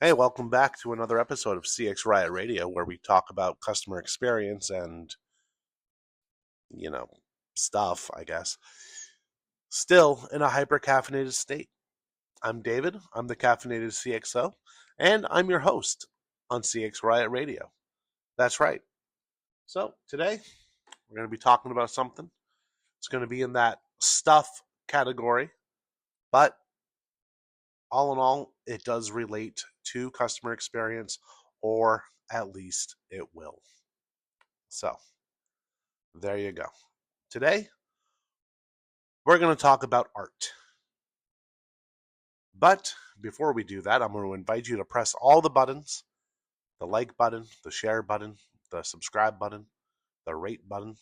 Hey, welcome back to another episode of CX Riot Radio where we talk about customer experience and, you know, stuff, I guess. Still in a hyper caffeinated state. I'm David, I'm the caffeinated CXO, and I'm your host on CX Riot Radio. That's right. So, today we're going to be talking about something. It's going to be in that stuff category, but all in all, it does relate to customer experience, or at least it will. So, there you go. Today, we're going to talk about art. But before we do that, I'm going to invite you to press all the buttons: the like button, the share button, the subscribe button, the rate button,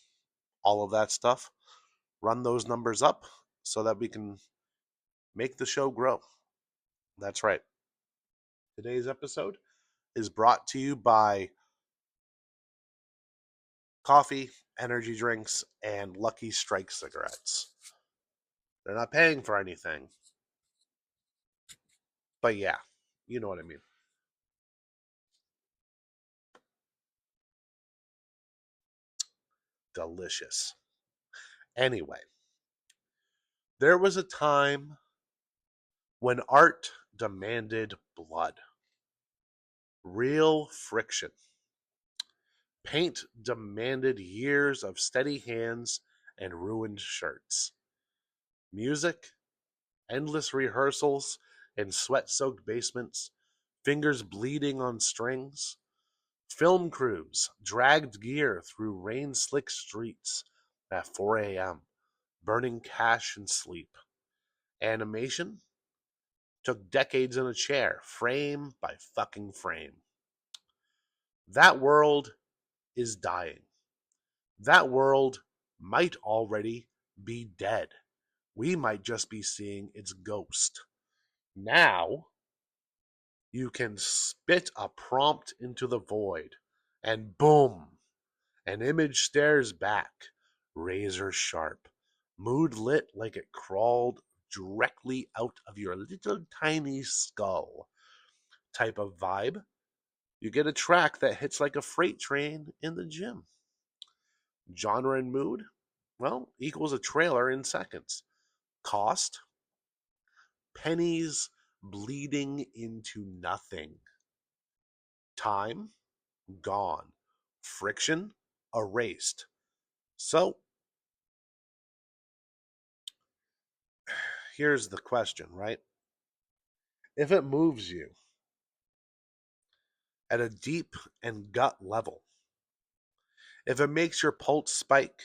all of that stuff. Run those numbers up so that we can make the show grow. That's right. Today's episode is brought to you by coffee, energy drinks, and Lucky Strike cigarettes. They're not paying for anything, but yeah, you know what I mean. Delicious. Anyway, there was a time when art demanded blood, real friction. Paint demanded years of steady hands and ruined shirts. Music, endless rehearsals in sweat soaked basements, fingers bleeding on strings. Film crews dragged gear through rain slick streets at 4 a.m., burning cash and sleep. Animation took decades in a chair, frame by fucking frame. That world is dying. That world might already be dead. We might just be seeing its ghost. Now, you can spit a prompt into the void, and boom, an image stares back, razor sharp, mood lit like it crawled directly out of your little tiny skull type of vibe. You get a track that hits like a freight train in the gym. Genre and mood, well, equals a trailer in seconds. Cost, pennies bleeding into nothing. Time, gone. Friction, erased. So, here's the question, right? If it moves you at a deep and gut level, if it makes your pulse spike,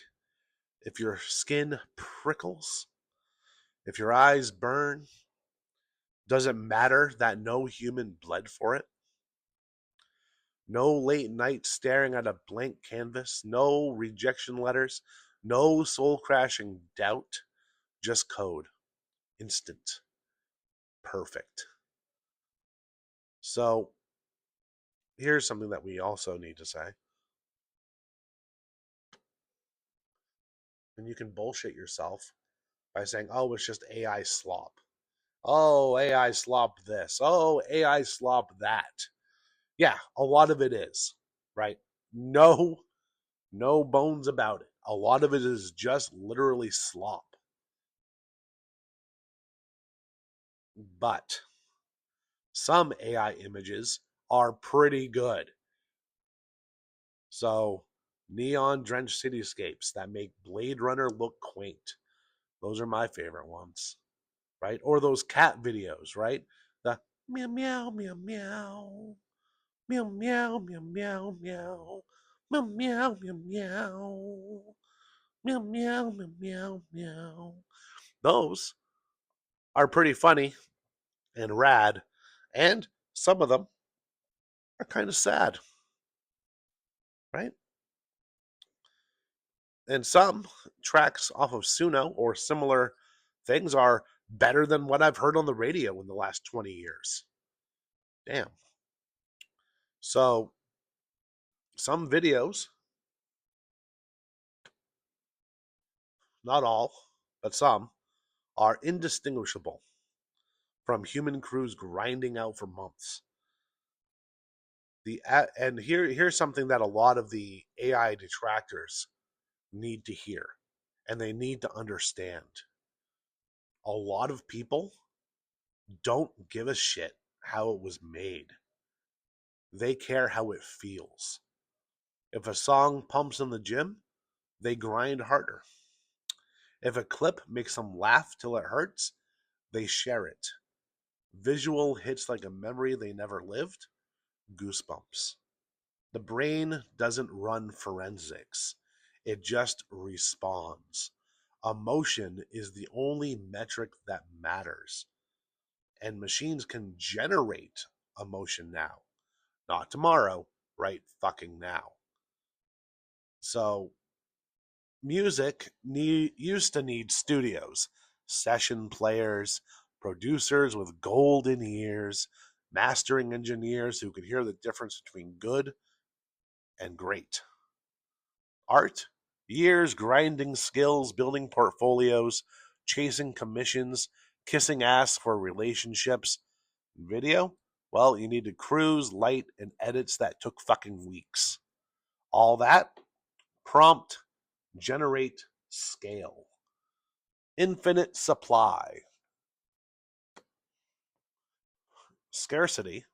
if your skin prickles, if your eyes burn, does it matter that no human bled for it? No late night staring at a blank canvas, no rejection letters, no soul crashing doubt, just code. Instant. Perfect. So here's something that we also need to say. And you can bullshit yourself by saying, oh, it's just AI slop. Oh, AI slop this. Oh, AI slop that. Yeah, a lot of it is, right? No, no bones about it. A lot of it is just literally slop. But some AI images are pretty good. So, neon drenched cityscapes that make Blade Runner look quaint. Those are my favorite ones, right? Or those cat videos, right? The meow meow meow meow meow meow meow meow meow meow meow meow meow meow meow meow meow meow. Those are pretty funny and rad, and some of them are kind of sad, right? And some tracks off of Suno or similar things are better than what I've heard on the radio in the last 20 years. Damn. So some videos, not all, but some, are indistinguishable from human crews grinding out for months. And here's something that a lot of the AI detractors need to hear, and they need to understand. A lot of people don't give a shit how it was made. They care how it feels. If a song pumps in the gym, they grind harder. If a clip makes them laugh till it hurts, they share it. Visual hits like a memory they never lived, goosebumps. The brain doesn't run forensics, it just responds. Emotion is the only metric that matters. And machines can generate emotion now, not tomorrow, right fucking now. So used to need studios, session players, producers with golden ears, mastering engineers who could hear the difference between good and great. Art, years grinding skills, building portfolios, chasing commissions, kissing ass for relationships. Video, well, you needed crews, light, and edits that took fucking weeks. All that, prompt, generate, scale. Infinite supply. Scarcity,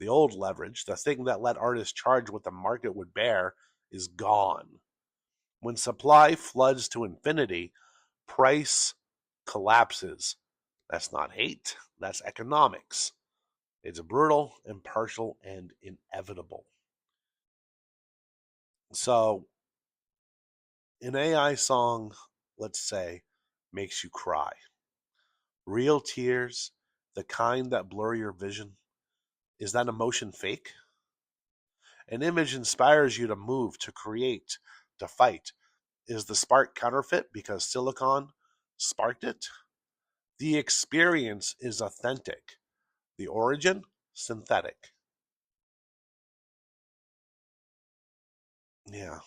the old leverage, the thing that let artists charge what the market would bear, is gone. When supply floods to infinity, price collapses. That's not hate, that's economics. It's brutal, impartial, and inevitable. So, an AI song, let's say, makes you cry. Real tears, the kind that blur your vision. Is that emotion fake? An image inspires you to move, to create, to fight. Is the spark counterfeit because silicon sparked it? The experience is authentic. The origin, synthetic. Yeah.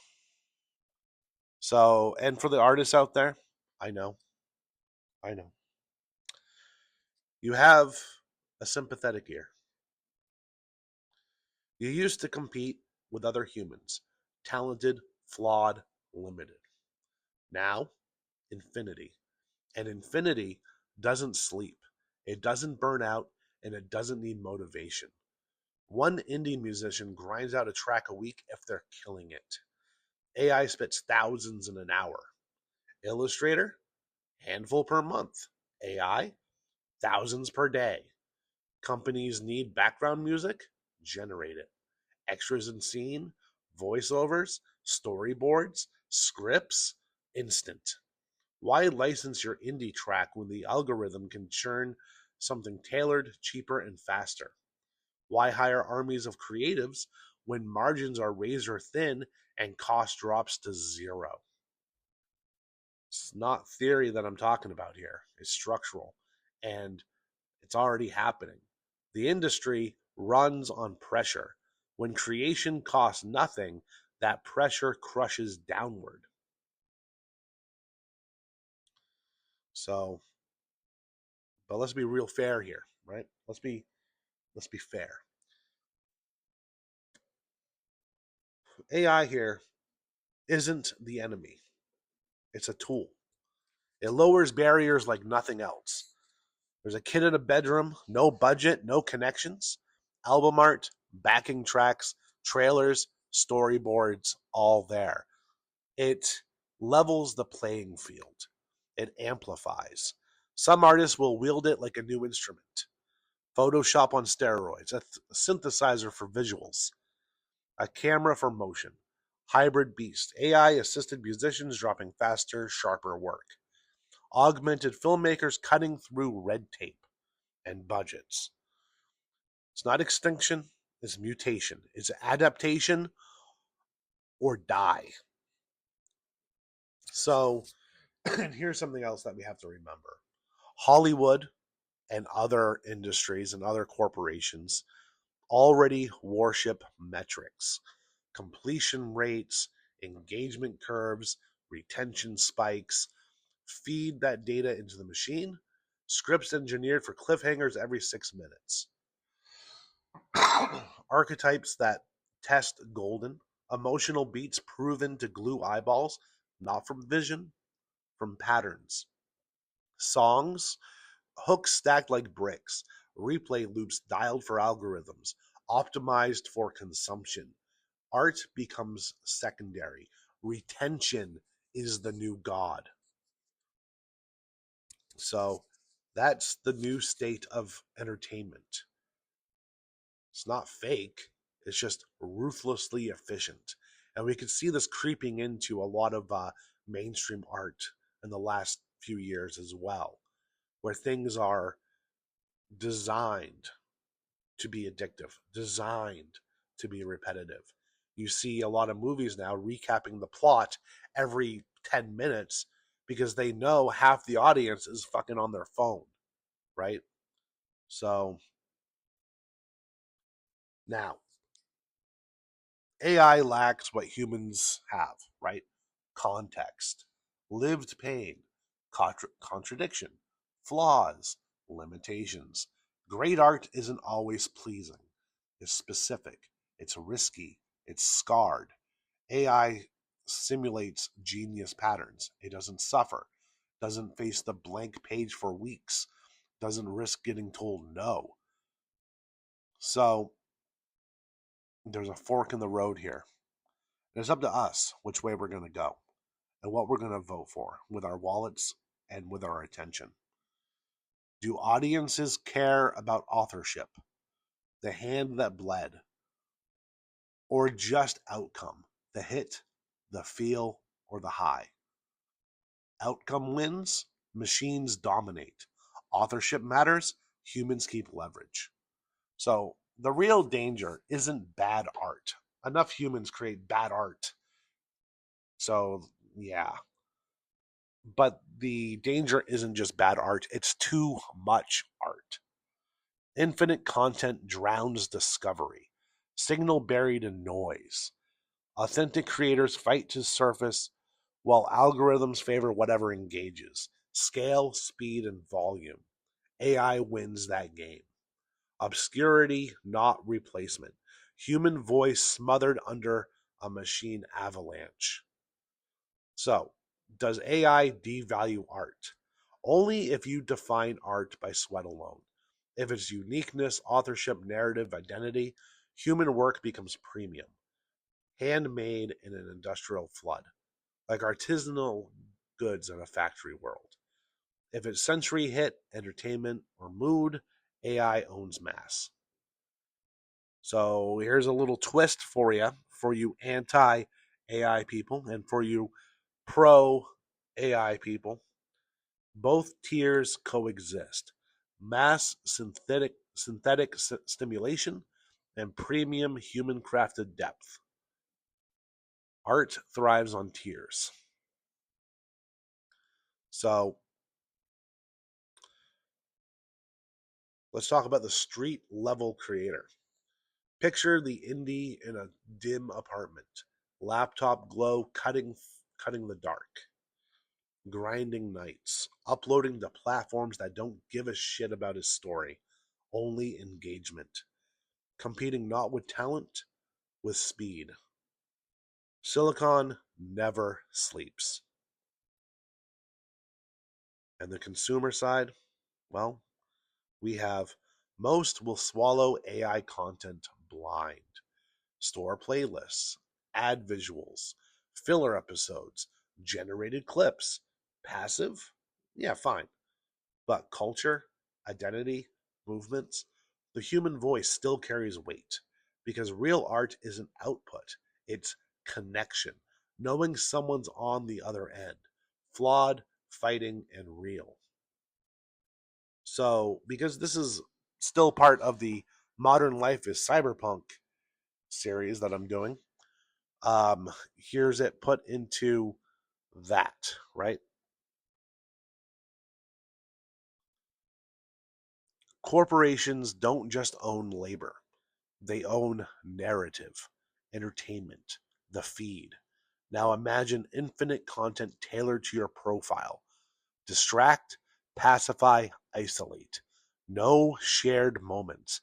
So, and for the artists out there, I know, I know. You have a sympathetic ear. You used to compete with other humans, talented, flawed, limited. Now, infinity. And infinity doesn't sleep, it doesn't burn out, and it doesn't need motivation. One indie musician grinds out a track a week if they're killing it. AI spits thousands in an hour. Illustrator, handful per month. AI, thousands per day. Companies need background music, generate it. Extras in scene, voiceovers, storyboards, scripts, instant. Why license your indie track when the algorithm can churn something tailored, cheaper, and faster? Why hire armies of creatives when margins are razor thin and cost drops to zero? It's not theory that I'm talking about here, it's structural. And it's already happening. The industry runs on pressure. When creation costs nothing, that pressure crushes downward. So, but let's be real fair here, right? Let's be fair. AI here isn't the enemy. It's a tool. It lowers barriers like nothing else. There's a kid in a bedroom, no budget, no connections, album art, backing tracks, trailers, storyboards, all there. It levels the playing field. It amplifies. Some artists will wield it like a new instrument. Photoshop on steroids, a synthesizer for visuals, a camera for motion. Hybrid beast, AI assisted musicians dropping faster, sharper work. Augmented filmmakers cutting through red tape and budgets. It's not extinction, it's mutation. It's adaptation or die. So, and here's something else that we have to remember. Hollywood and other industries and other corporations already worship metrics, completion rates, engagement curves, retention spikes, feed that data into the machine, scripts engineered for cliffhangers every 6 minutes. Archetypes that test golden, emotional beats proven to glue eyeballs, not from vision, from patterns. Songs, hooks stacked like bricks, replay loops dialed for algorithms, optimized for consumption. Art becomes secondary. Retention is the new god. So that's the new state of entertainment. It's not fake, it's just ruthlessly efficient. And we could see this creeping into a lot of mainstream art in the last few years as well, where things are designed to be addictive, designed to be repetitive. You see a lot of movies now recapping the plot every 10 minutes because they know half the audience is fucking on their phone, right? So now, AI lacks what humans have, right? Context, lived pain, contradiction, flaws, limitations. Great art isn't always pleasing. It's specific, it's risky, it's scarred. AI simulates genius patterns. It doesn't suffer, doesn't face the blank page for weeks, doesn't risk getting told no. So there's a fork in the road here. And it's up to us which way we're going to go and what we're going to vote for with our wallets and with our attention. Do audiences care about authorship, the hand that bled, or just outcome, the hit, the feel, or the high? Outcome wins, machines dominate. Authorship matters, humans keep leverage. So the real danger isn't bad art. Enough humans create bad art. So, yeah. But the danger isn't just bad art, it's too much art. Infinite content drowns discovery, signal buried in noise. Authentic creators fight to surface while algorithms favor whatever engages. Scale, speed, and volume. AI wins that game. Obscurity, not replacement. Human voice smothered under a machine avalanche. So, does AI devalue art? Only if you define art by sweat alone. If it's uniqueness, authorship, narrative, identity, human work becomes premium, handmade in an industrial flood, like artisanal goods in a factory world. If it's sensory hit, entertainment, or mood, AI owns mass. So here's a little twist for you anti AI people, and for you pro AI people. Both tiers coexist. Mass synthetic stimulation and premium human crafted depth. Art thrives on tiers. So let's talk about the street level creator. Picture the indie in a dim apartment. Laptop glow cutting the dark. Grinding nights, uploading to platforms that don't give a shit about his story, only engagement, competing not with talent, with speed. Silicon never sleeps. And the consumer side, well, we have most will swallow AI content blind. Store playlists, add visuals, filler episodes, generated clips. Passive? Yeah, fine. But culture, identity, movements, the human voice still carries weight because real art isn't output, it's connection, knowing someone's on the other end, flawed, fighting, and real. So, because this is still part of the Modern Life is Cyberpunk series that I'm doing, here's it put into that, right? Corporations don't just own labor. They own narrative, entertainment, the feed. Now imagine infinite content tailored to your profile. Distract, pacify, isolate. No shared moments.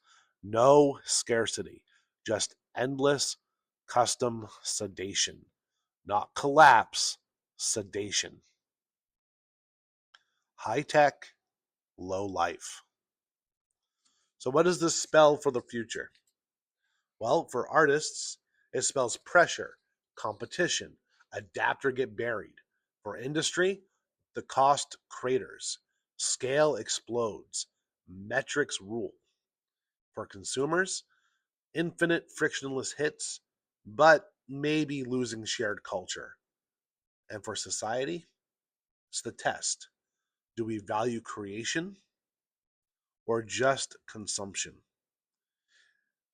No scarcity, just endless custom sedation. Not collapse, sedation. High tech, low life. So, what does this spell for the future? Well, for artists, it spells pressure, competition, adapt or get buried. For industry, the cost craters, scale explodes, metrics rule. For consumers, infinite frictionless hits, but maybe losing shared culture. And for society, it's the test. Do we value creation or just consumption?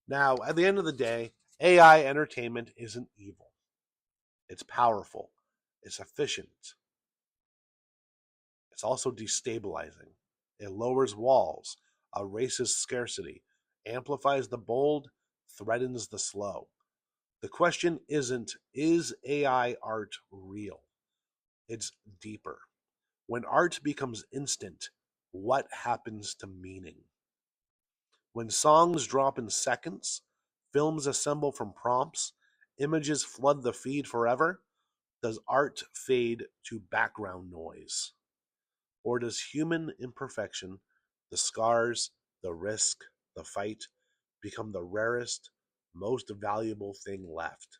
Now, at the end of the day, AI entertainment isn't evil. It's powerful. It's efficient. It's also destabilizing. It lowers walls, erases scarcity, amplifies the bold, threatens the slow. The question isn't, is AI art real? It's deeper. When art becomes instant, what happens to meaning? When songs drop in seconds, films assemble from prompts, images flood the feed forever, does art fade to background noise? Or does human imperfection, the scars, the risk, the fight, become the rarest, most valuable thing left?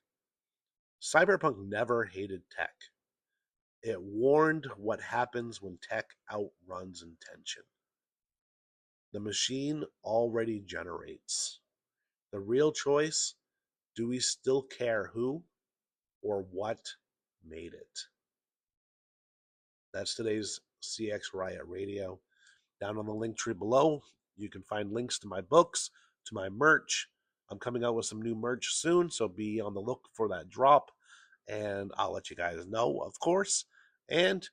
Cyberpunk never hated tech. It warned what happens when tech outruns intention. The machine already generates. The real choice, do we still care who or what made it? That's today's CX Riot Radio. Down on the link tree below, you can find links to my books, to my merch. I'm coming out with some new merch soon, so be on the look for that drop. And I'll let you guys know, of course. And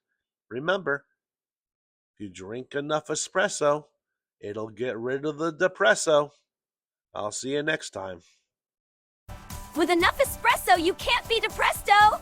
remember, if you drink enough espresso, it'll get rid of the depresso. I'll see you next time. With enough espresso, you can't be depresto!